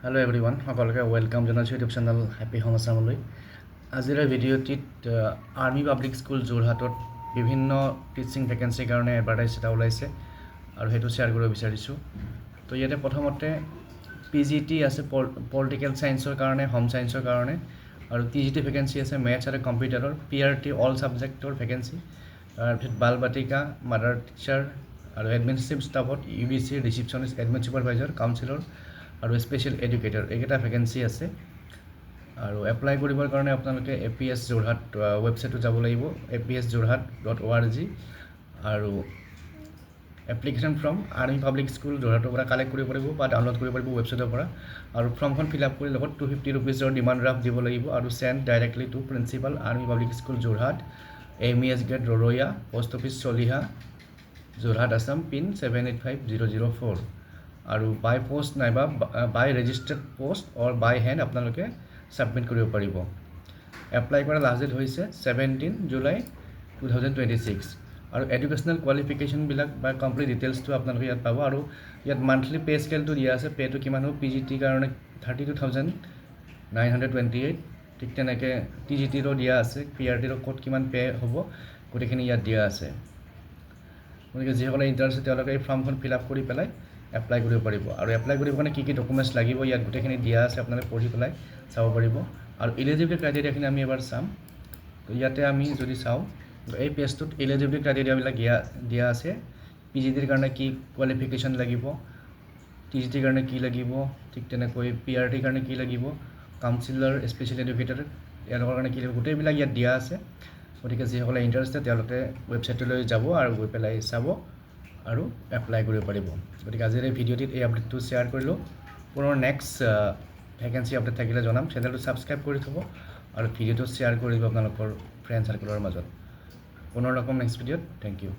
Hello' everyone, সকলোকে welcome জনাইছোঁ YouTube channel happy home আছামলৈ। আজিৰ ভিডিঅ'টিত আৰ্মি পাব্লিক স্কুল যোৰহাটত বিভিন্ন টিচিং ভেকেঞ্চিৰ কাৰণে এডভাৰটাইজ এটা ওলাইছে আৰু সেইটো শ্বেয়াৰ কৰিব বিচাৰিছোঁ। তো ইয়াতে প্ৰথমতে PGT আছে পলিটিকেল ছায়েন্সৰ কাৰণে, হোম ছায়েন্সৰ কাৰণে, আৰু TGT ভেকেঞ্চি আছে মেথছ আৰু কম্পিউটাৰৰ, PRT অল ছাবজেক্টৰ ভেকেঞ্চি, তাৰপিছত বাল বাটিকা, মাডাৰ টিচাৰ আৰু এডমিনিষ্ট্ৰেটিভ ষ্টাফত UBC receptionist, admin supervisor, counsellor আৰু স্পেচিয়েল এডুকেটৰ এইকেইটা ভেকেঞ্চি আছে। আৰু এপ্লাই কৰিবৰ কাৰণে আপোনালোকে APS যোৰহাট ৱেবছাইটত যাব লাগিব, apsjorhat.org, আৰু application form army public school যোৰহাটৰ পৰা কালেক্ট কৰিব পাৰিব বা ডাউনলোড কৰিব পাৰিব ৱেবছাইটৰ পৰা। আৰু ফৰ্মখন ফিল আপ কৰি লগত 250 ৰুপিজৰ ডিমাণ্ড ড্ৰাফ্ট দিব লাগিব আৰু send directly to principal army public school Jorhat, MES gate Rowriah, post office Chaliha, Jorhat Assam, pin 785004। আৰু বাই পোষ্ট নাইবা by registered post or by hand আপোনালোকে ছাবমিট কৰিব পাৰিব। এপ্লাই কৰা লাষ্ট ডেট হৈছে 17 জুলাই 2026। আৰু এডুকেশ্যনেল কোৱালিফিকেশ্যনবিলাক বা কমপ্লিট ডিটেইলছটো আপোনালোকে ইয়াত পাব। আৰু ইয়াত মান্থলি পে' স্কেলটো দিয়া আছে, পে'টো কিমান হ'ব। PGT কাৰণে 32,928, ঠিক তেনেকৈ TGTৰো দিয়া আছে, PRTৰো ক'ত কিমান পে' হ'ব গোটেইখিনি ইয়াত দিয়া আছে। গতিকে যিসকলে ইণ্টাৰেষ্ট তেওঁলোকে এই ফৰ্মখন ফিল আপ কৰি পেলাই এপ্লাই কৰিব পাৰিব। আৰু এপ্লাই কৰিবৰ কাৰণে কি ডকুমেণ্টছ লাগিব ইয়াত গোটেইখিনি দিয়া আছে, আপোনালোকে পঢ়ি পেলাই চাব পাৰিব। আৰু ইলিজিবিলিটি ক্ৰাইটেৰিয়াখিনি আমি এবাৰ চাম। ইয়াতে আমি যদি চাওঁ এই পেজটোত ইলিজিবিলিটি ক্ৰাইটেৰিয়াবিলাক দিয়া আছে। PGTৰ কাৰণে কি কোৱালিফিকেশ্যন লাগিব, TGTৰ কাৰণে কি লাগিব, ঠিক তেনেকৈ PRTৰ কাৰণে কি লাগিব, কাউন্সিলৰ, স্পেচিয়েল এডুকেটৰ তেওঁলোকৰ কাৰণে কি লাগিব, গোটেইবিলাক ইয়াত দিয়া আছে। গতিকে যিসকলে ইণ্টাৰেষ্টেড তেওঁলোকে ৱেবছাইটলৈ যাব আৰু গৈ পেলাই চাব আৰু এপ্লাই কৰিব পাৰিব। গতিকে আজিৰ এই ভিডিঅ'টিত এই আপডেটটো শ্বেয়াৰ কৰিলোঁ। পুনৰ নেক্সট ভেকেঞ্চি আপডেট থাকিলে জনাম। চেনেলটো ছাবস্ক্ৰাইব কৰি থ'ব আৰু ভিডিঅ'টো শ্বেয়াৰ কৰি দিব আপোনালোকৰ ফ্ৰেণ্ড চাৰ্কেলৰ মাজত। পুনৰ লগ পাম নেক্সট ভিডিঅ'ত। Thank U.